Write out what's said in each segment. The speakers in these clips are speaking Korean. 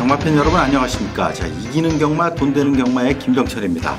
경마팬 여러분 안녕하십니까. 자, 이기는 경마 돈 되는 경마의 김병철입니다.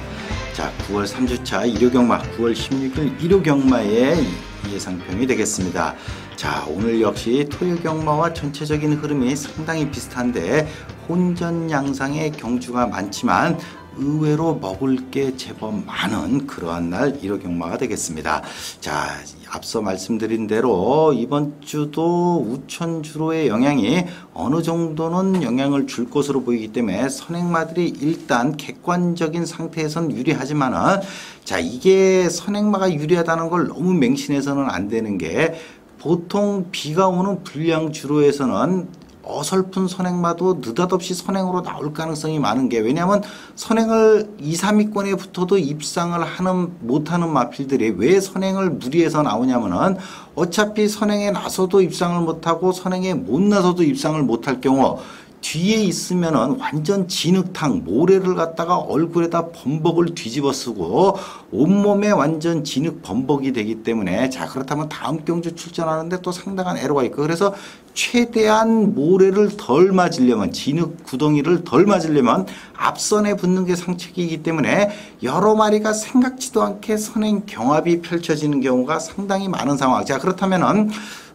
자, 9월 3주차 일요경마 9월 16일 일요경마의 예상평이 되겠습니다. 자, 오늘 역시 토요경마와 전체적인 흐름이 상당히 비슷한데 혼전 양상의 경주가 많지만 의외로 먹을 게 제법 많은 그러한 날 일요경마가 되겠습니다. 자, 앞서 말씀드린 대로 이번 주도 우천주로의 영향이 어느 정도는 영향을 줄 것으로 보이기 때문에 선행마들이 일단 객관적인 상태에선 유리하지만은, 자, 이게 선행마가 유리하다는 걸 너무 맹신해서는 안 되는 게, 보통 비가 오는 불량주로에서는 어설픈 선행마도 느닷없이 선행으로 나올 가능성이 많은 게, 왜냐하면 선행을 2, 3위권에 붙어도 입상을 하는 못하는 마필들이 왜 선행을 무리해서 나오냐면은 어차피 선행에 나서도 입상을 못하고 선행에 못 나서도 입상을 못할 경우 뒤에 있으면은 완전 진흙탕 모래를 갖다가 얼굴에다 범벅을 뒤집어 쓰고 온몸에 완전 진흙 범벅이 되기 때문에, 자, 그렇다면 다음 경주 출전하는데 또 상당한 애로가 있고, 그래서 최대한 모래를 덜 맞으려면, 진흙 구덩이를 덜 맞으려면 앞선에 붙는 게 상책이기 때문에 여러 마리가 생각지도 않게 선행 경합이 펼쳐지는 경우가 상당히 많은 상황. 자, 그렇다면은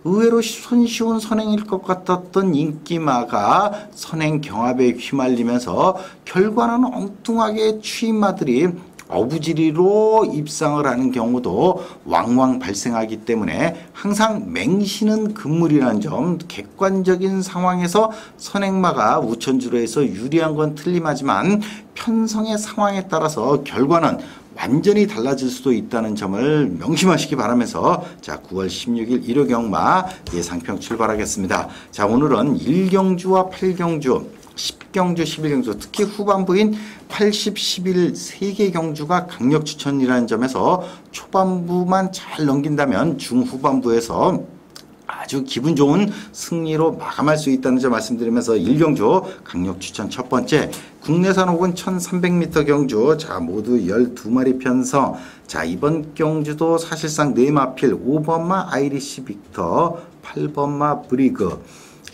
의외로 손쉬운 선행일 것 같았던 인기마가 선행 경합에 휘말리면서 결과는 엉뚱하게 추임마들이 어부지리로 입상을 하는 경우도 왕왕 발생하기 때문에 항상 맹신은 금물이라는 점, 객관적인 상황에서 선행마가 우천주로에서 유리한 건 틀림하지만 편성의 상황에 따라서 결과는 완전히 달라질 수도 있다는 점을 명심하시기 바라면서, 자, 9월 16일 일요경마 예상평 출발하겠습니다. 자, 오늘은 1경주와 8경주, 10경주, 11경주, 특히 후반부인 80, 11, 3개 경주가 강력 추천이라는 점에서 초반부만 잘 넘긴다면 중후반부에서 아주 기분 좋은 승리로 마감할 수 있다는 점 말씀드리면서 1경주 강력 추천 첫 번째, 국내산 혹은 1300m 경주, 자, 모두 12마리 편성. 자, 이번 경주도 사실상 4마필 5번마 아이리시 빅터, 8번마 브리그,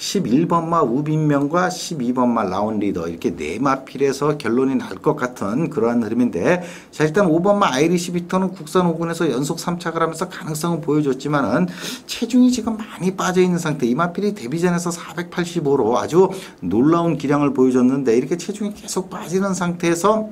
11번마 우빈명과 12번마 라운리더, 이렇게 4마필에서 결론이 날 것 같은 그러한 흐름인데, 자, 일단 5번마 아이리시 빅터는 국산 5군에서 연속 3착을 하면서 가능성은 보여줬지만은 체중이 지금 많이 빠져있는 상태. 이 마필이 데뷔전에서 485로 아주 놀라운 기량을 보여줬는데 이렇게 체중이 계속 빠지는 상태에서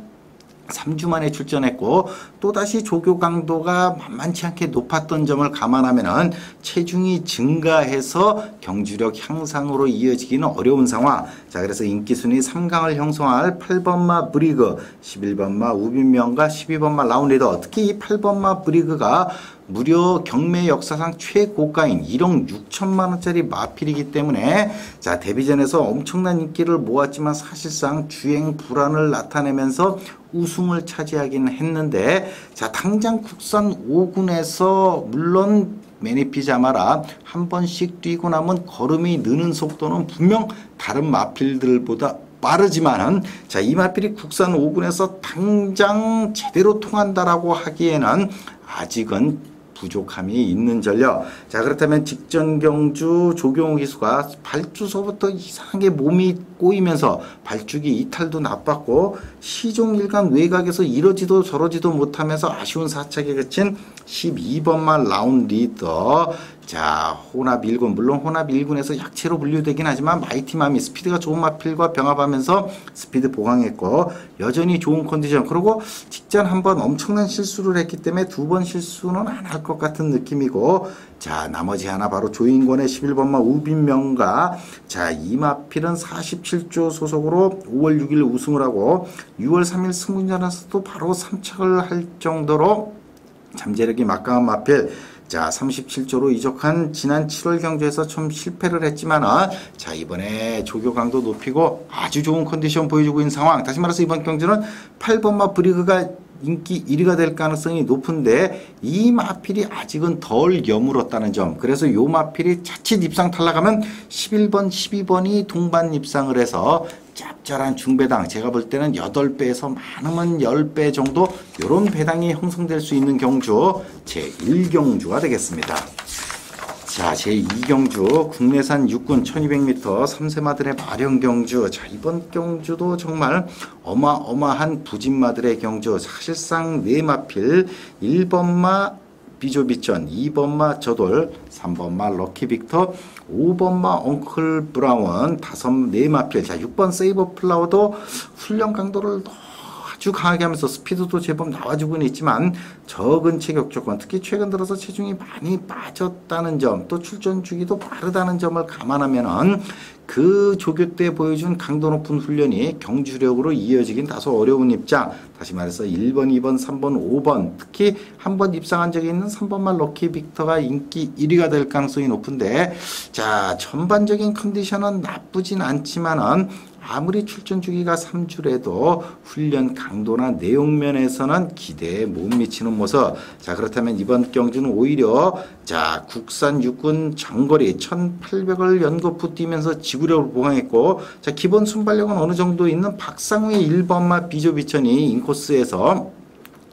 3주 만에 출전했고 또다시 조교 강도가 만만치 않게 높았던 점을 감안하면은 체중이 증가해서 경주력 향상으로 이어지기는 어려운 상황. 자, 그래서 인기순위 3강을 형성할 8번마 브리그, 11번마 우빈명과 12번마 라운리더, 특히 이 8번마 브리그가 무려 경매 역사상 최고가인 1억 6천만 원짜리 마필이기 때문에, 자, 데뷔전에서 엄청난 인기를 모았지만 사실상 주행 불안을 나타내면서 우승을 차지하긴 했는데, 자, 당장 국산 5군에서 물론 매니피자마라 한 번씩 뛰고 나면 걸음이 느는 속도는 분명 다른 마필들보다 빠르지만은, 자, 이 마필이 국산 5군에서 당장 제대로 통한다라고 하기에는 아직은 부족함이 있는 전력. 자, 그렇다면 직전 경주 조경호 기수가 발주서부터 이상하게 몸이 꼬이면서 발주기 이탈도 나빴고 시종일관 외곽에서 이러지도 저러지도 못하면서 아쉬운 4착에 그친 12번만 라운리더. 자, 혼합 1군, 물론 혼합 1군에서 약체로 분류되긴 하지만 마이티맘이 스피드가 좋은 마필과 병합하면서 스피드 보강했고 여전히 좋은 컨디션. 그리고 직전 한번 엄청난 실수를 했기 때문에 2번 실수는 안 할 것 같은 느낌이고, 자, 나머지 하나 바로 조인권의 11번마 우빈명가. 자, 이 마필은 47조 소속으로 5월 6일 우승을 하고 6월 3일 승군전에서도 바로 3착을 할 정도로 잠재력이 막강한 마필. 자, 37조로 이적한 지난 7월 경주에서 좀 실패를 했지만은, 자, 이번에 조교 강도 높이고 아주 좋은 컨디션 보여주고 있는 상황. 다시 말해서 이번 경주는 8번마 브리그가 인기 1위가 될 가능성이 높은데 이 마필이 아직은 덜 여물었다는 점. 그래서 요 마필이 자칫 입상 탈락하면 11번, 12번이 동반 입상을 해서 짭짤한 중배당, 제가 볼 때는 8배에서 많으면 10배 정도 이런 배당이 형성될 수 있는 경주 제1경주가 되겠습니다. 자, 제2경주 국내산 육군 1200m 3세마들의 마령 경주. 자, 이번 경주도 정말 어마어마한 부진마들의 경주. 사실상 4마필 1번마 비조비천, 2번마 저돌, 3번마 럭키빅터, 5번마 엉클 브라운, 4마필. 자, 6번 세이버 플라워도 훈련 강도를 아주 강하게 하면서 스피드도 제법 나와주고는 있지만 적은 체격 조건, 특히 최근 들어서 체중이 많이 빠졌다는 점, 또 출전 주기도 빠르다는 점을 감안하면은 그 조교 때 보여준 강도 높은 훈련이 경주력으로 이어지긴 다소 어려운 입장. 다시 말해서 1번, 2번, 3번, 5번, 특히 한 번 입상한 적이 있는 3번만 럭키 빅터가 인기 1위가 될 가능성이 높은데, 자, 전반적인 컨디션은 나쁘진 않지만은 아무리 출전 주기가 3주래도 훈련 강도나 내용 면에서는 기대에 못 미치는 모습. 자, 그렇다면 이번 경주는 오히려 자, 국산 육군 장거리 1800을 연거푸 뛰면서 지구력을 보강했고, 자, 기본 순발력은 어느 정도 있는 박상우의 1번마 비조비천이 인코스에서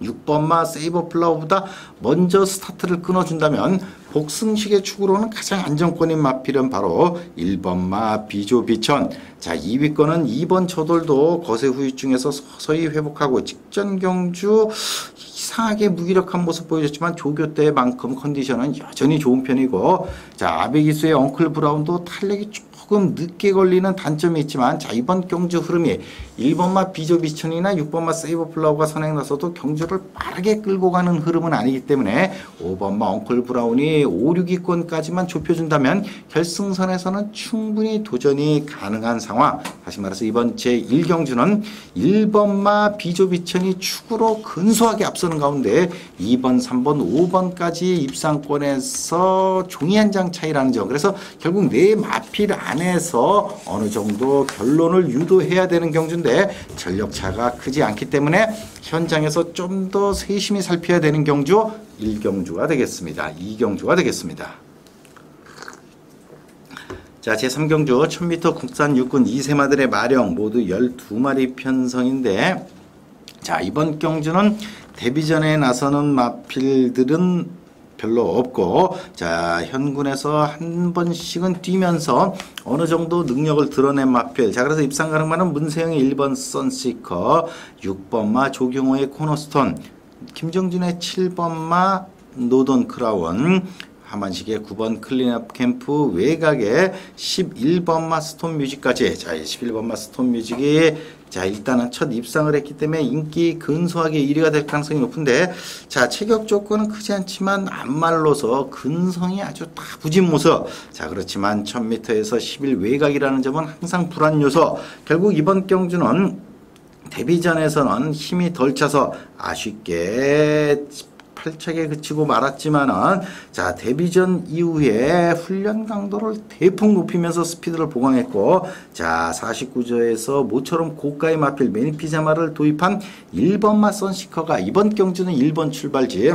6번마 세이버 플라워보다 먼저 스타트를 끊어준다면 복승식의 축으로는 가장 안정권인 마필은 바로 1번마 비조비천. 자, 2위권은 2번 저돌도 거세 후유증에서 서서히 회복하고 직전 경주 이상하게 무기력한 모습 보여줬지만 조교 때만큼 컨디션은 여전히 좋은 편이고, 자, 아베기수의 엉클 브라운도 탄력이 조금 늦게 걸리는 단점이 있지만, 자, 이번 경주 흐름이 1번마 비조비천이나 6번마 세이버 플라워가 선행 나서도 경주를 빠르게 끌고 가는 흐름은 아니기 때문에 5번마 엉클 브라운이 5, 6위권까지만 좁혀준다면 결승선에서는 충분히 도전이 가능한 상황. 다시 말해서 이번 제1경주는 1번마 비조비천이 축으로 근소하게 앞서는 가운데 2번, 3번, 5번까지 입상권에서 종이 한 장 차이라는 점. 그래서 결국 내 마필 안에서 어느 정도 결론을 유도해야 되는 경주인데 전력차가 크지 않기 때문에 현장에서 좀 더 세심히 살펴야 되는 경주 1경주가 되겠습니다. 2경주가 되겠습니다. 자, 제3경주 1000m 국산 육군 2세마들의 마령 모두 12마리 편성인데, 자, 이번 경주는 데뷔전에 나서는 마필들은 별로 없고, 자, 현군에서 한 번씩은 뛰면서 어느 정도 능력을 드러낸 마필. 자, 그래서 입상 가능만은 문세영의 1번 선시커, 6번마 조경호의 코너스톤, 김정준의 7번마 노던 크라운, 하만식의 9번 클린업 캠프, 외곽의 11번마 스톤 뮤직까지. 자, 11번마 스톤 뮤직이 자, 일단은 첫 입상을 했기 때문에 인기 근소하게 1위가 될 가능성이 높은데, 자, 체격 조건은 크지 않지만 안 말로서 근성이 아주 다부진 모습. 자, 그렇지만 1000m에서 10일 외곽이라는 점은 항상 불안 요소. 결국 이번 경주는 데뷔전에서는 힘이 덜 차서 아쉽게 8착에 그치고 말았지만은, 자, 데뷔전 이후에 훈련 강도를 대폭 높이면서 스피드를 보강했고, 자, 49조에서 모처럼 고가의 마필 매니피자마를 도입한 1번마 선시커가 이번 경주는 1번 출발지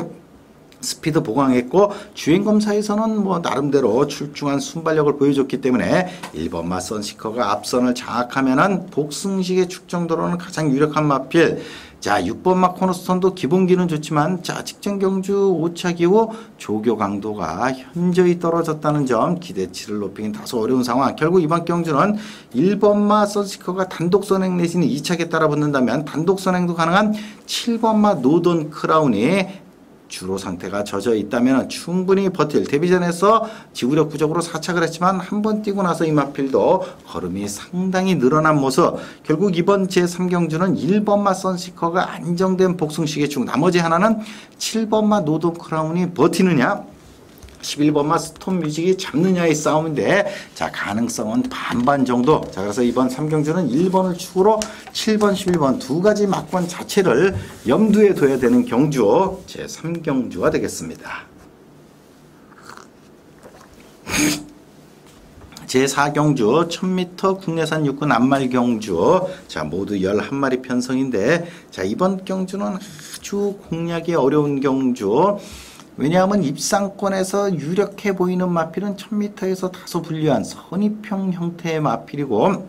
스피드 보강했고, 주행검사에서는 뭐 나름대로 출중한 순발력을 보여줬기 때문에 1번마 선시커가 앞선을 장악하면은 복승식의 축정도로는 가장 유력한 마필. 자, 6번마 코너스톤도 기본기는 좋지만, 자, 직전 경주 5차 이후 조교 강도가 현저히 떨어졌다는 점, 기대치를 높이긴 다소 어려운 상황. 결국 이번 경주는 1번마 선시커가 단독 선행 내지는 2착에 따라 붙는다면 단독 선행도 가능한 7번마 노던 크라운이 주로 상태가 젖어 있다면 충분히 버틸. 데뷔전에서 지구력 부족으로 4착을 했지만 한 번 뛰고 나서 이 마필도 걸음이 상당히 늘어난 모습. 결국 이번 제3경주는 1번마 선시커가 안정된 복승식의 축, 나머지 하나는 7번마 노동 크라운이 버티느냐, 11번마 스톤 뮤직이 잡느냐의 싸움인데, 자, 가능성은 반반 정도. 자, 그래서 이번 3경주는 1번을 축으로 7번, 11번 두 가지 막권 자체를 염두에 둬야 되는 경주 제3경주가 되겠습니다. 제4경주 1000m 국내산 육군 안말 경주. 자, 모두 11마리 편성인데, 자, 이번 경주는 아주 공략이 어려운 경주. 왜냐하면 입상권에서 유력해 보이는 마필은 1000m에서 다소 불리한 선입형 형태의 마필이고,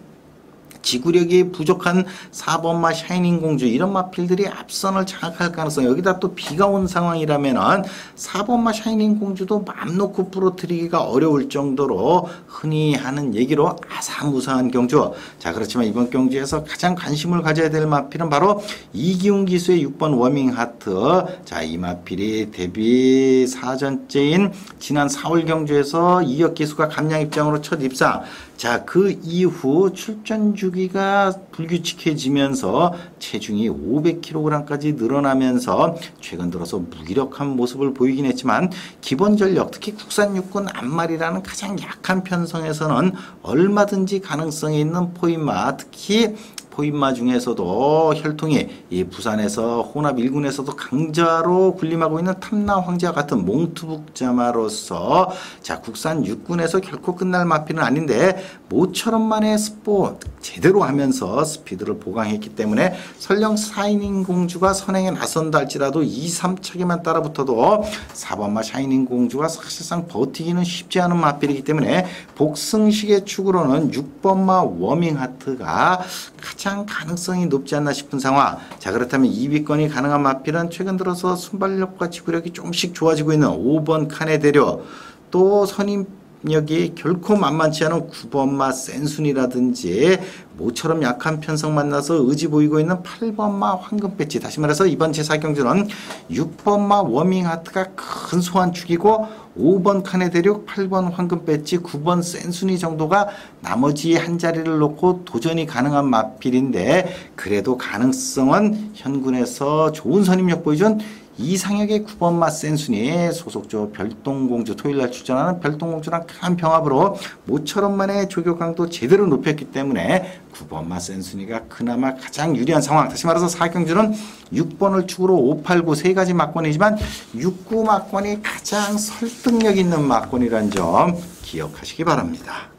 지구력이 부족한 4번마 샤이닝공주 이런 마필들이 앞선을 장악할 가능성, 여기다 또 비가 온 상황이라면은 4번마 샤이닝공주도 맘 놓고 부러뜨리기가 어려울 정도로 흔히 하는 얘기로 아사무사한 경주. 자, 그렇지만 이번 경주에서 가장 관심을 가져야 될 마필은 바로 이기훈 기수의 6번 워밍하트. 자, 이 마필이 데뷔 4전째인 지난 4월 경주에서 이혁 기수가 감량 입장으로 첫 입상. 자, 그 이후 출전 주기가 불규칙해지면서 체중이 500kg까지 늘어나면서 최근 들어서 무기력한 모습을 보이긴 했지만 기본 전력, 특히 국산 육군 앞말이라는 가장 약한 편성에서는 얼마든지 가능성이 있는 포인마, 특히 포인마 중에서도 혈통이 이 부산에서 혼합 1군에서도 강자로 군림하고 있는 탐나 황제와 같은 몽투북자마로서 자, 국산 육군에서 결코 끝날 마필은 아닌데 모처럼만의 스포 제대로 하면서 스피드를 보강했기 때문에 설령 샤이닝 공주가 선행에 나선다 할지라도 2, 3척에만 따라붙어도 4번마 샤이닝 공주가 사실상 버티기는 쉽지 않은 마필이기 때문에 복승식의 축으로는 6번마 워밍하트가 가장 가능성이 높지 않나 싶은 상황. 자, 그렇다면 2위권이 가능한 마필은 최근 들어서 순발력과 지구력이 조금씩 좋아지고 있는 5번 카네데료, 또 선임력이 결코 만만치 않은 9번마 센순이라든지 모처럼 약한 편성 만나서 의지 보이고 있는 8번마 황금배지. 다시 말해서 이번 제4경주는 6번마 워밍하트가 큰 소환축이고 5번 카네데륙, 8번 황금배지, 9번 센순이 정도가 나머지 한 자리를 놓고 도전이 가능한 마필인데 그래도 가능성은 현군에서 좋은 선임력 보여준 이상혁의 9번마 센순이 소속조 별똥공주, 토요일날 출전하는 별똥공주랑 큰 병합으로 모처럼만의 조교 강도 제대로 높였기 때문에 9번마 센순이가 그나마 가장 유리한 상황. 다시 말해서 4경주는 6번을 축으로 5, 8, 9 세 가지 막권이지만 6, 9 막권이 가장 설득력 있는 막권이라는 점 기억하시기 바랍니다.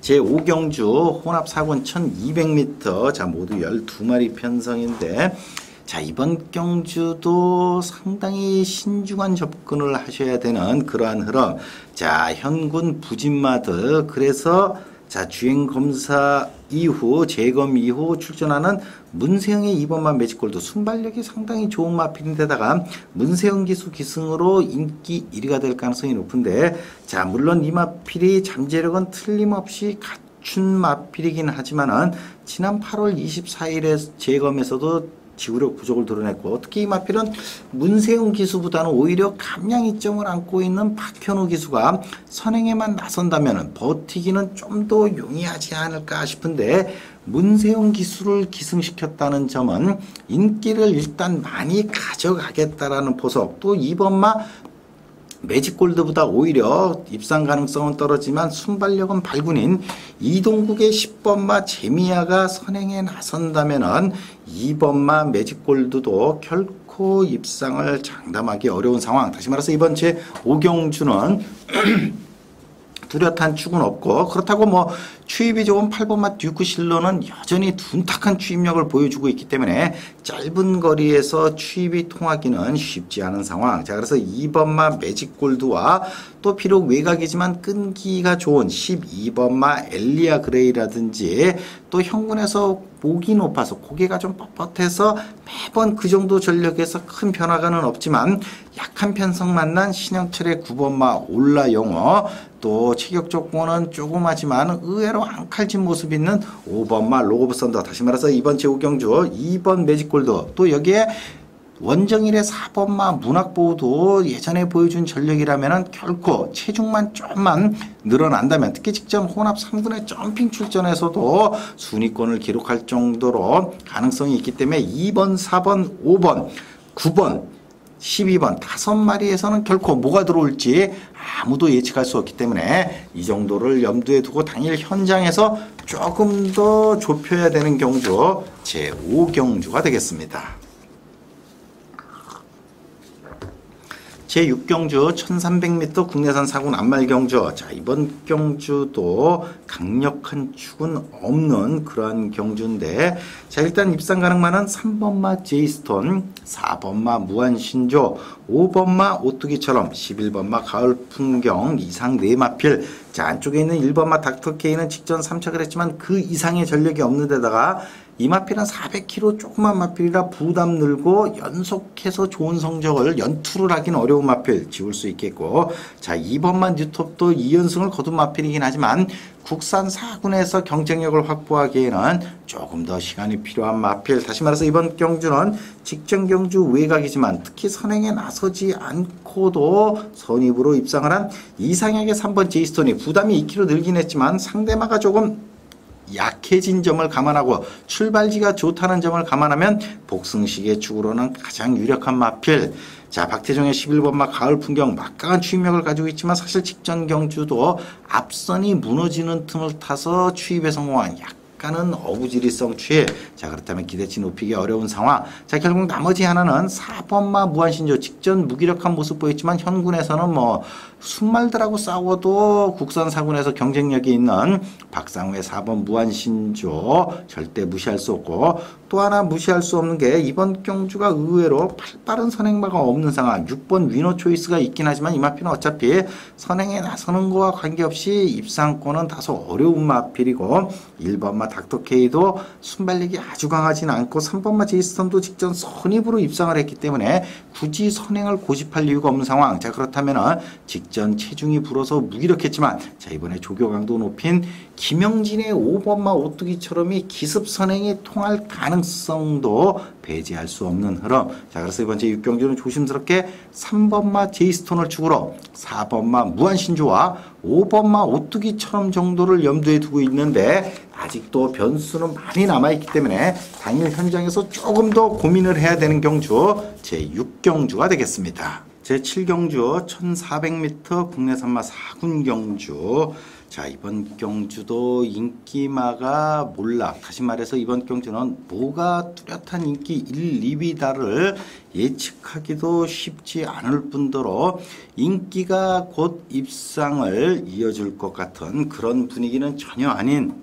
제5경주 혼합 4권 1200m, 자, 모두 12마리 편성인데 자, 이번 경주도 상당히 신중한 접근을 하셔야 되는 그러한 흐름. 자, 현군 부진마들, 그래서 자, 주행검사 이후, 재검 이후 출전하는 문세영의 2번마 매직골드 순발력이 상당히 좋은 마필인데다가 문세영 기수 기승으로 인기 1위가 될 가능성이 높은데 자, 물론 이 마필이 잠재력은 틀림없이 갖춘 마필이긴 하지만은 지난 8월 24일에 재검에서도 지구력 부족을 드러냈고 특히 이 마필은 문세웅 기수보다는 오히려 감량 이점을 안고 있는 박현우 기수가 선행에만 나선다면 버티기는 좀 더 용이하지 않을까 싶은데 문세웅 기수를 기승시켰다는 점은 인기를 일단 많이 가져가겠다라는 포석, 또 2번마 매직골드보다 오히려 입상 가능성은 떨어지만 순발력은 발군인 이동국의 10번마 제미야가 선행에 나선다면은 2번마 매직골드도 결코 입상을 장담하기 어려운 상황. 다시 말해서 이번 제 5경주는 뚜렷한 축은 없고 그렇다고 뭐 추입이 좋은 8번마 듀크 실로는 여전히 둔탁한 추입력을 보여주고 있기 때문에 짧은 거리에서 추입이 통하기는 쉽지 않은 상황. 자, 그래서 2번마 매직골드와 또 비록 외곽이지만 끈기가 좋은 12번마 엘리아 그레이라든지 또 현군에서 목이 높아서 고개가 좀 뻣뻣해서 매번 그 정도 전력에서 큰 변화가는 없지만 약한 편성 만난 신영철의 9번마 올라영어, 또 체격 조건은 조그마지만 의외로 앙칼진 모습이 있는 5번마 로고브 썬더. 다시 말해서 이번 제5경주 2번 매직골드, 또 여기에 원정일의 4번마 문학보호도 예전에 보여준 전력이라면 결코 체중만 좀만 늘어난다면 특히 직전 혼합 3군의 점핑 출전에서도 순위권을 기록할 정도로 가능성이 있기 때문에 2번, 4번, 5번, 9번, 12번 5마리에서는 결코 뭐가 들어올지 아무도 예측할 수 없기 때문에 이 정도를 염두에 두고 당일 현장에서 조금 더 좁혀야 되는 경주 제5경주가 되겠습니다. 제6경주 1300m 국내산 4군 앞말 경주. 자, 이번 경주도 강력한 축은 없는 그러한 경주인데 자, 일단 입상 가능만한 3번마 제이스톤, 4번마 무한신조, 5번마 오뚜기처럼, 11번마 가을풍경 이상 4마필. 자, 안쪽에 있는 1번마 닥터케이는 직전 3착을 했지만 그 이상의 전력이 없는 데다가 이 마필은 400kg 조그만 마필이라 부담 늘고 연속해서 좋은 성적을 연투를 하긴 어려운 마필 지울 수 있겠고, 자 2번만 뉴톱도 2연승을 거둔 마필이긴 하지만 국산 4군에서 경쟁력을 확보하기에는 조금 더 시간이 필요한 마필. 다시 말해서 이번 경주는 직전 경주 외곽이지만 특히 선행에 나서지 않고도 선입으로 입상을 한 이상혁의 3번 제이스톤이 부담이 2kg 늘긴 했지만 상대마가 조금 약해진 점을 감안하고 출발지가 좋다는 점을 감안하면 복승식의 축으로는 가장 유력한 마필. 자, 박태종의 11번마 가을 풍경 막강한 추입력을 가지고 있지만 사실 직전 경주도 앞선이 무너지는 틈을 타서 추입에 성공한 약간은 어부지리성 추입. 자, 그렇다면 기대치 높이기 어려운 상황. 자, 결국 나머지 하나는 4번마 무한신조 직전 무기력한 모습 보였지만 현군에서는 뭐 순말들하고 싸워도 국산 4군에서 경쟁력이 있는 박상우의 4번 무한신조 절대 무시할 수 없고, 또 하나 무시할 수 없는 게 이번 경주가 의외로 빠른 선행마가 없는 상황. 6번 위너 초이스가 있긴 하지만 이 마필은 어차피 선행에 나서는 거와 관계없이 입상권은 다소 어려운 마필이고, 1번마 닥터케이도 순발력이 아주 강하진 않고 3번마 제이스턴도 직전 선입으로 입상을 했기 때문에 굳이 선행을 고집할 이유가 없는 상황. 자, 그렇다면 직전 체중이 불어서 무기력했지만 자, 이번에 조교강도 높인 김영진의 5번마 오뚜기처럼이 기습 선행이 통할 가능성도 배제할 수 없는 흐름. 자, 그래서 이번 제6경주는 조심스럽게 3번마 제이스톤을 축으로 4번마 무한신조와 5번마 오뚜기처럼 정도를 염두에 두고 있는데 아직도 변수는 많이 남아있기 때문에 당일 현장에서 조금 더 고민을 해야 되는 경주 제6경주가 되겠습니다. 제7경주 1400m 국내 산마 4군 경주. 자, 이번 경주도 인기마가 몰락. 다시 말해서 이번 경주는 뭐가 뚜렷한 인기 1, 2위다를 예측하기도 쉽지 않을 뿐더러 인기가 곧 입상을 이어줄 것 같은 그런 분위기는 전혀 아닌,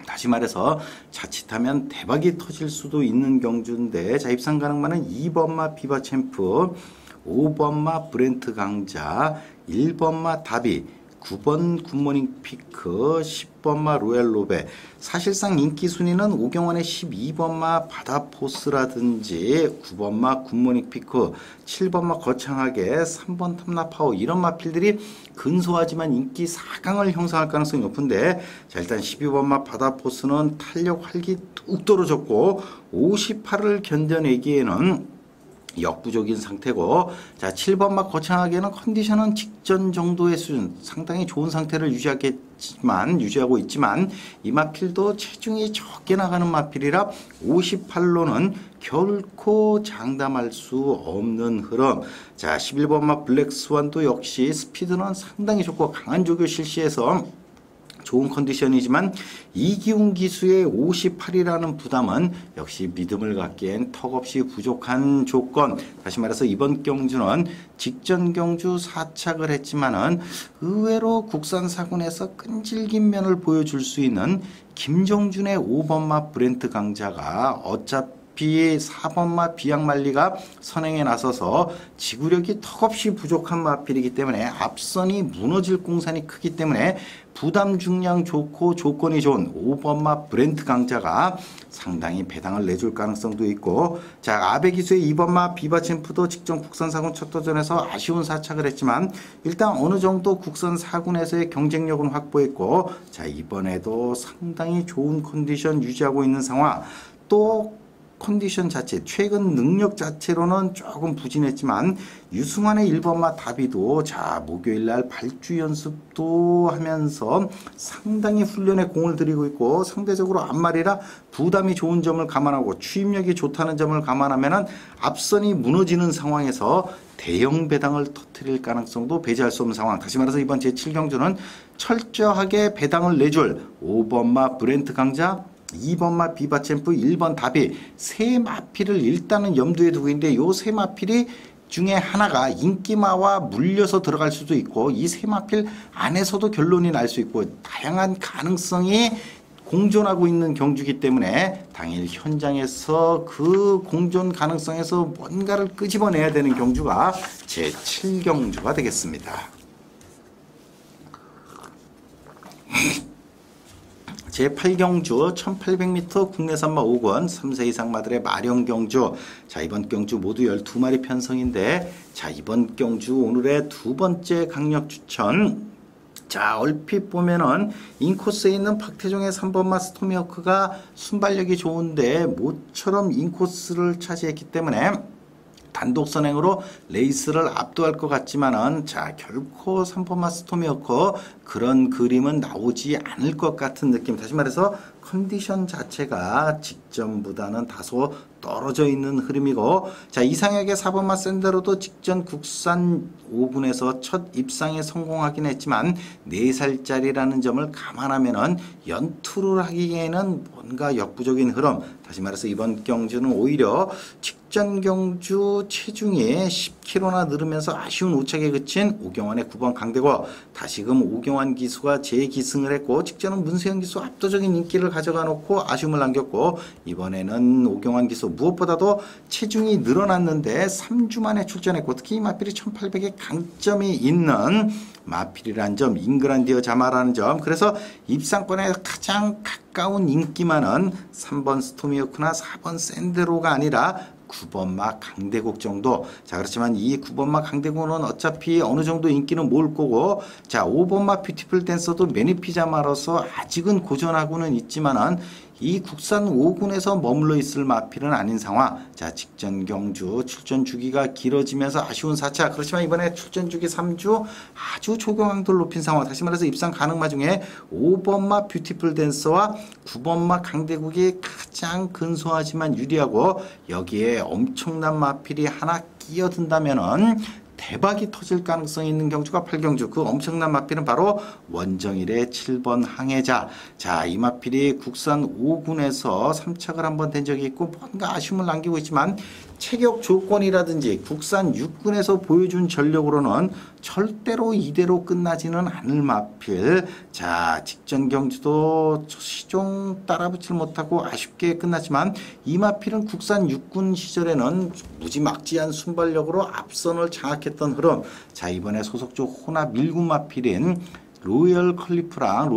다시 말해서 자칫하면 대박이 터질 수도 있는 경주인데, 자, 입상 가능만은 2번마 비바 챔프, 5번마 브렌트 강자, 1번마 다비, 9번 굿모닝 피크, 10번마 로얄 로베. 사실상 인기 순위는 오경원의 12번마 바다포스라든지 9번마 굿모닝 피크, 7번마 거창하게, 3번 탐나파워 이런 마필들이 근소하지만 인기 4강을 형성할 가능성이 높은데, 자, 일단 12번마 바다포스는 탄력 활기 뚝 떨어졌고 58을 견뎌내기에는 역부족인 상태고, 자 7번마 거창하게는 컨디션은 직전 정도의 수준, 상당히 좋은 상태를 유지하고 있지만 이 마필도 체중이 적게 나가는 마필이라 58로는 결코 장담할 수 없는 흐름. 자 11번마 블랙스완도 역시 스피드는 상당히 좋고 강한 조교 실시해서 좋은 컨디션이지만 이기훈 기수의 58이라는 부담은 역시 믿음을 갖기엔 턱없이 부족한 조건. 다시 말해서 이번 경주는 직전 경주 4착을 했지만은 의외로 국산 4군에서 끈질긴 면을 보여줄 수 있는 김정준의 5번마 브렌트 강자가 어차피 4번마 비양말리가 선행에 나서서 지구력이 턱없이 부족한 마필이기 때문에 앞선이 무너질 공산이 크기 때문에 부담 중량 좋고 조건이 좋은 5번마 브렌트 강자가 상당히 배당을 내줄 가능성도 있고, 자 아베기수의 2번마 비바챔프도 직전 국산 4군 첫 도전에서 아쉬운 4착을 했지만 일단 어느 정도 국산 4군에서의 경쟁력은 확보했고, 자 이번에도 상당히 좋은 컨디션 유지하고 있는 상황. 또 컨디션 자체, 최근 능력 자체로는 조금 부진했지만 유승환의 1번마 다비도 자 목요일날 발주 연습도 하면서 상당히 훈련에 공을 들이고 있고, 상대적으로 앞말이라 부담이 좋은 점을 감안하고 추임력이 좋다는 점을 감안하면 앞선이 무너지는 상황에서 대형 배당을 터뜨릴 가능성도 배제할 수 없는 상황. 다시 말해서 이번 제7경주는 철저하게 배당을 내줄 5번마 브렌트 강자, 2번마 비바챔프, 1번 다비 세 마필을 일단은 염두에 두고 있는데, 요 세 마필이 중에 하나가 인기마와 물려서 들어갈 수도 있고 이 세 마필 안에서도 결론이 날 수 있고 다양한 가능성이 공존하고 있는 경주이기 때문에 당일 현장에서 그 공존 가능성에서 뭔가를 끄집어내야 되는 경주가 제7경주가 되겠습니다. 제8경주 1800m 국내 산마 5권 3세 이상 마들의 마령 경주. 자, 이번 경주 모두 12마리 편성인데, 자, 이번 경주 오늘의 두 번째 강력 추천. 자, 얼핏 보면은 인코스에 있는 박태종의 3번 마스토미어크가 순발력이 좋은데 모처럼 인코스를 차지했기 때문에 단독 선행으로 레이스를 압도할 것 같지만은, 자, 결코 3번 마스토미어크 그런 그림은 나오지 않을 것 같은 느낌. 다시 말해서 컨디션 자체가 직전보다는 다소 떨어져 있는 흐름이고, 자, 이상하게 4번 마샌데로도 직전 국산 5군에서 첫 입상에 성공하긴 했지만 4살짜리라는 점을 감안하면은 연투를 하기에는 뭔가 역부족인 흐름. 다시 말해서 이번 경주는 오히려 직전 경주 체중이 10kg나 늘으면서 아쉬운 오착에 그친 오경환의 9번 강대고, 다시금 오경환 기수가 재기승을 했고, 직전은 문세영 기수 압도적인 인기를 가져가 놓고 아쉬움을 남겼고, 이번에는 오경환 기수 무엇보다도 체중이 늘어났는데 3주 만에 출전했고, 특히 이 마필이 1800에 강점이 있는 마필이라는 점, 잉그란디어 자마라는 점, 그래서 입상권에 가장 가까운 인기만은 3번 스토미어크나 4번 샌데로가 아니라 9번마 강대국 정도. 자, 그렇지만 이 9번마 강대국은 어차피 어느 정도 인기는 모을 거고, 자, 5번마 뷰티풀 댄서도 매니피자마로서 아직은 고전하고는 있지만은 이 국산 5군에서 머물러 있을 마필은 아닌 상황. 자, 직전 경주 출전 주기가 길어지면서 아쉬운 4차. 그렇지만 이번에 출전 주기 3주 아주 조경강도를 높인 상황. 다시 말해서 입상 가능마 중에 5번마 뷰티풀 댄서와 9번마 강대국이 가장 근소하지만 유리하고, 여기에 엄청난 마필이 하나 끼어든다면은 대박이 터질 가능성이 있는 경주가 8경주. 그 엄청난 마필은 바로 원정일의 7번 항해자. 자, 이 마필이 국산 5군에서 3착을 한번 된 적이 있고 뭔가 아쉬움을 남기고 있지만 체격 조건이라든지 국산 6군에서 보여준 전력으로는 절대로 이대로 끝나지는 않을 마필. 자, 직전 경주도 시종 따라붙질 못하고 아쉽게 끝났지만 이 마필은 국산 6군 시절에는 무지막지한 순발력으로 앞선을 장악했던 흐름. 자, 이번에 소속주 혼합 1군 마필인 로열 컬리프랑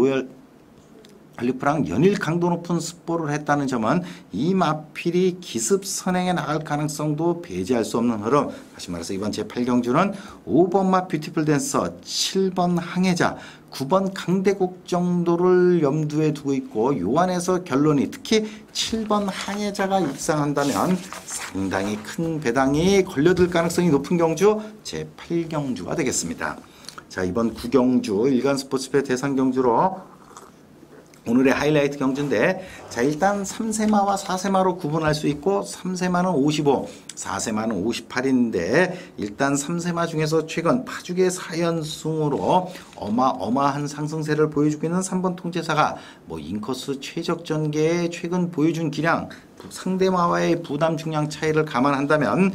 연일 강도 높은 스포를 했다는 점은 이 마필이 기습 선행에 나갈 가능성도 배제할 수 없는 흐름. 다시 말해서 이번 제8경주는 5번마 뷰티풀 댄서, 7번 항해자, 9번 강대국 정도를 염두에 두고 있고, 요 안에서 결론이 특히 7번 항해자가 입상한다면 상당히 큰 배당이 걸려들 가능성이 높은 경주 제8경주가 되겠습니다. 자, 이번 9경주 일간스포츠배 대상경주로 오늘의 하이라이트 경주인데, 자, 일단 3세마와 4세마로 구분할 수 있고 3세마는 55, 4세마는 58인데 일단 3세마 중에서 최근 파죽의 4연승으로 어마어마한 상승세를 보여주고 있는 3번 통제사가 뭐 인커스 최적 전개에 최근 보여준 기량, 상대마와의 부담 중량 차이를 감안한다면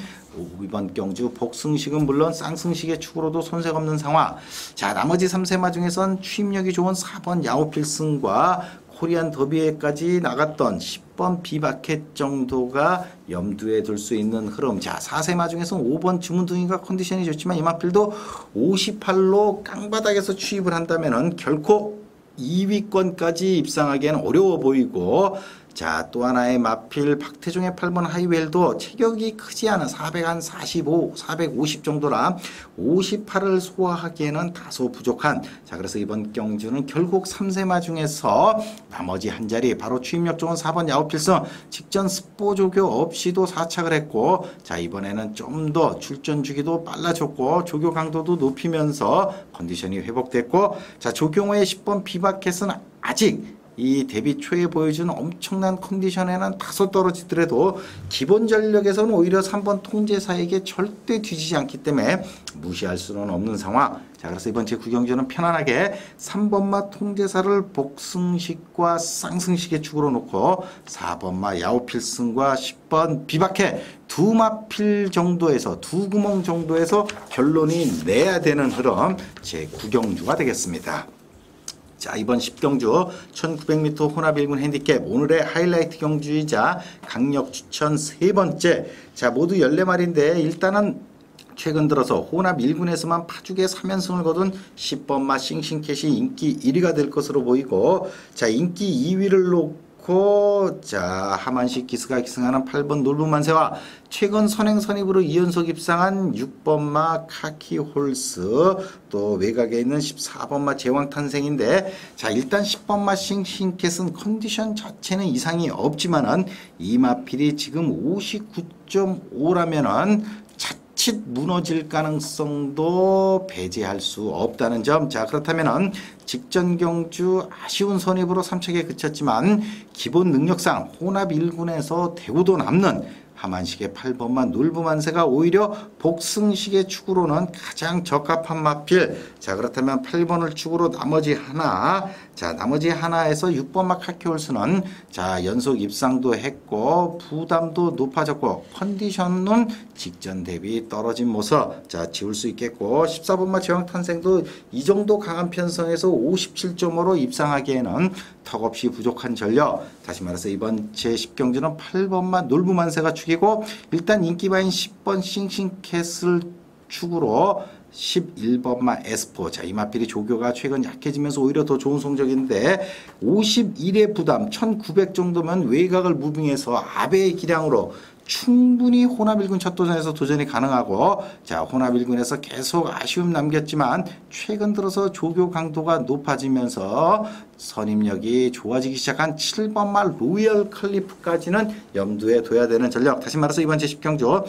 이번 경주 복승식은 물론 쌍승식의 축으로도 손색 없는 상황. 자, 나머지 3세마 중에선 추임력이 좋은 4번 야오필승과 코리안 더비에까지 나갔던 10번 비바켓 정도가 염두에 둘 수 있는 흐름. 자, 4세마 중에서는 5번 주문둥이가 컨디션이 좋지만 이 마필도 58로 깡바닥에서 추입을 한다면은 결코 2위권까지 입상하기에는 어려워 보이고, 자, 또 하나의 마필 박태종의 8번 하이웰도 체격이 크지 않은 445, 450 정도라 58을 소화하기에는 다소 부족한. 자, 그래서 이번 경주는 결국 3세마 중에서 나머지 한 자리, 바로 추임력 좋은 4번 야오필성, 직전 스포 조교 없이도 4착을 했고, 자, 이번에는 좀 더 출전 주기도 빨라졌고 조교 강도도 높이면서 컨디션이 회복됐고, 자, 조경호의 10번 비바켓은 아직 이 데뷔 초에 보여준 엄청난 컨디션에는 다소 떨어지더라도 기본 전력에서는 오히려 3번 통제사에게 절대 뒤지지 않기 때문에 무시할 수는 없는 상황. 자, 그래서 이번 제9경주는 편안하게 3번마 통제사를 복승식과 쌍승식의 축으로 놓고 4번마 야오필승과 10번 비박해 두 마필 정도에서, 두 구멍 정도에서 결론이 내야 되는 흐름 제9경주가 되겠습니다. 자, 이번 10경주 1900m 혼합 1군 핸디캡 오늘의 하이라이트 경주이자 강력 추천 세 번째. 자, 모두 14마리인데 일단은 최근 들어서 혼합 1군에서만 파죽의 3연승을 거둔 10번마 싱싱캣이 인기 1위가 될 것으로 보이고, 자, 인기 2위를 놓고, 자, 하만식 기스가 기승하는 8번 놀부만세와 최근 선행 선입으로 2연속 입상한 6번마 카키홀스, 또 외곽에 있는 14번마 제왕탄생인데, 자, 일단 10번마 싱싱캣은 컨디션 자체는 이상이 없지만은 이마필이 지금 59.5라면은 자칫 무너질 가능성도 배제할 수 없다는 점. 자, 그렇다면은 직전 경주 아쉬운 선입으로 3척에 그쳤지만 기본 능력상 혼합 1군에서 대우도 남는 하만식의 8번마 놀부만세가 오히려 복승식의 축으로는 가장 적합한 마필. 자, 그렇다면 8번을 축으로 나머지 하나, 자, 나머지 하나에서 6번마 카키홀스는 자, 연속 입상도 했고 부담도 높아졌고 컨디션은 직전 대비 떨어진 모습, 자, 지울 수 있겠고, 14번마 제왕탄생도 이 정도 강한 편성에서 57.5로 입상하기에는 턱없이 부족한 전력. 다시 말해서 이번 제10경주는 8번마 놀부만세가 축이고, 일단 인기바인 10번 싱싱캣을 축으로 11번마 에스포. 자, 이마필이 조교가 최근 약해지면서 오히려 더 좋은 성적인데 51의 부담 1900 정도면 외곽을 무빙해서 아베의 기량으로 충분히 혼합 1군 첫 도전에서 도전이 가능하고, 자, 혼합 1군에서 계속 아쉬움 남겼지만 최근 들어서 조교 강도가 높아지면서 선임력이 좋아지기 시작한 7번마 로열 칼리프까지는 염두에 둬야 되는 전력. 다시 말해서 이번 제10경주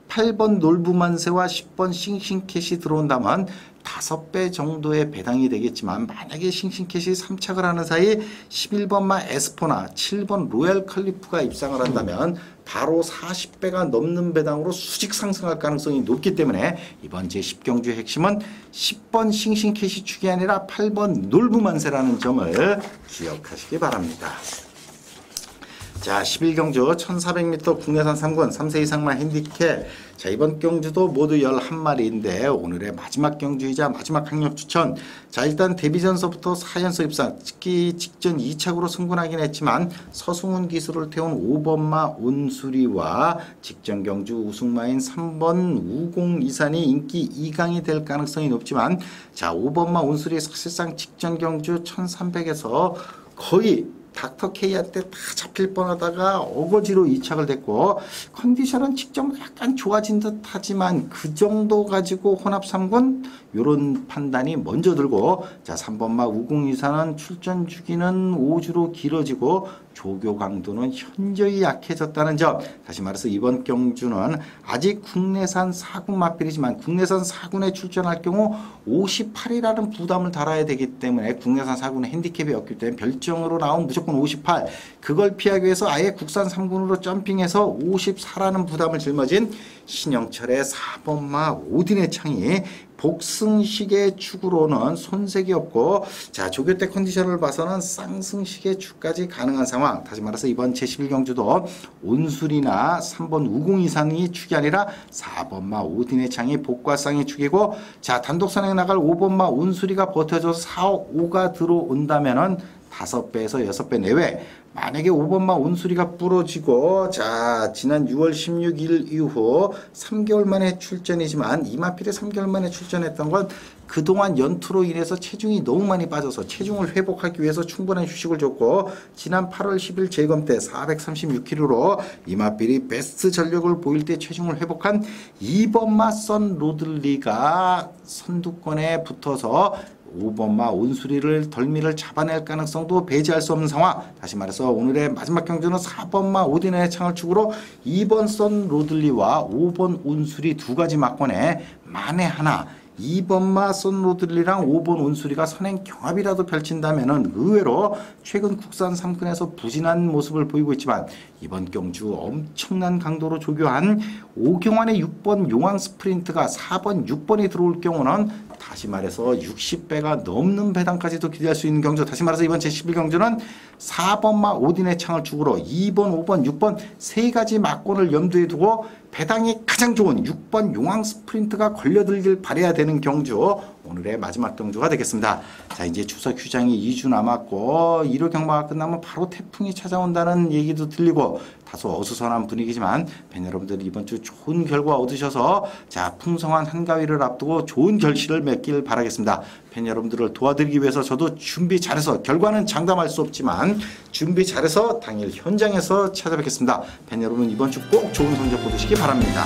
8번 놀부만세와 10번 싱싱캣이 들어온다면 5배 정도의 배당이 되겠지만, 만약에 싱싱캣이 3착을 하는 사이 11번마 에스포나 7번 로얄 칼리프가 입상을 한다면 바로 40배가 넘는 배당으로 수직 상승할 가능성이 높기 때문에 이번 제10경주의 핵심은 10번 싱싱캣이 축이 아니라 8번 놀부만세라는 점을 기억하시기 바랍니다. 자, 11경주 1400m 국내산 3군 3세 이상만 핸디캡. 자, 이번 경주도 모두 11마리인데 오늘의 마지막 경주이자 마지막 학력 추천. 자, 일단 데뷔전서부터 4연속 입상, 특히 직전 2착으로 승분하긴 했지만 서승훈 기수를 태운 5번마 온수리와 직전 경주 우승마인 3번 우공이산이 인기 2강이 될 가능성이 높지만, 자, 5번마 온수리 사실상 직전 경주 1300에서 거의 닥터 K한테 다 잡힐 뻔하다가 어거지로 2착을 됐고, 컨디션은 직접 약간 좋아진 듯 하지만 그 정도 가지고 혼합 3군 요런 판단이 먼저 들고, 자, 3번마 우공이사는 출전 주기는 5주로 길어지고 조교 강도는 현저히 약해졌다는 점. 다시 말해서 이번 경주는 아직 국내산 4군 마필이지만 국내산 4군에 출전할 경우 58이라는 부담을 달아야 되기 때문에, 국내산 4군의 핸디캡이 없기 때문에 별정으로 나온 무조건 58, 그걸 피하기 위해서 아예 국산 3군으로 점핑해서 54라는 부담을 짊어진 신영철의 4번마 오딘의 창이 복승식의 축으로는 손색이 없고, 자, 조교 때 컨디션을 봐서는 쌍승식의 축까지 가능한 상황. 다시 말해서 이번 제11경주도 온술이나 3번 우공이상이 축이 아니라 4번마 오딘의 창이 복과쌍의 축이고, 자, 단독 선행 나갈 5번마 온술이가 버텨줘서 4, 5가 들어온다면은 5배에서 6배 내외. 만약에 5번마 온수리가 부러지고, 자, 지난 6월 16일 이후 3개월 만에 출전이지만 이마필에 3개월 만에 출전했던 건 그동안 연투로 인해서 체중이 너무 많이 빠져서 체중을 회복하기 위해서 충분한 휴식을 줬고, 지난 8월 10일 재검 때 436kg로 이마필이 베스트 전력을 보일 때 체중을 회복한 2번마 선 로들리가 선두권에 붙어서 5번마 온수리를 덜미를 잡아낼 가능성도 배제할 수 없는 상황. 다시 말해서 오늘의 마지막 경주는 4번마 오딘의 창을 축으로 2번 선 로들리와 5번 온수리 두 가지 막권에 만에 하나 2번마 선 로들리랑 5번 온수리가 선행 경합이라도 펼친다면 의외로 최근 국산 3군에서 부진한 모습을 보이고 있지만, 이번 경주 엄청난 강도로 조교한 오경환의 6번 용왕 스프린트가 4번 6번이 들어올 경우는 다시 말해서 60배가 넘는 배당까지도 기대할 수 있는 경주. 다시 말해서 이번 제11경주는 4번마 오딘의 창을 축으로 2번, 5번, 6번 세 가지 막권을 염두에 두고 배당이 가장 좋은 6번 용왕 스프린트가 걸려들길 바라야 되는 경주. 오늘의 마지막 경주가 되겠습니다. 자, 이제 추석 휴장이 2주 남았고 일요 경마가 끝나면 바로 태풍이 찾아온다는 얘기도 들리고 다소 어수선한 분위기지만 팬 여러분들 이번 주 좋은 결과 얻으셔서 자, 풍성한 한가위를 앞두고 좋은 결실을 맺길 바라겠습니다. 팬 여러분들을 도와드리기 위해서 저도 준비 잘해서, 결과는 장담할 수 없지만 준비 잘해서 당일 현장에서 찾아뵙겠습니다. 팬 여러분 이번 주 꼭 좋은 성적 거두시기 바랍니다.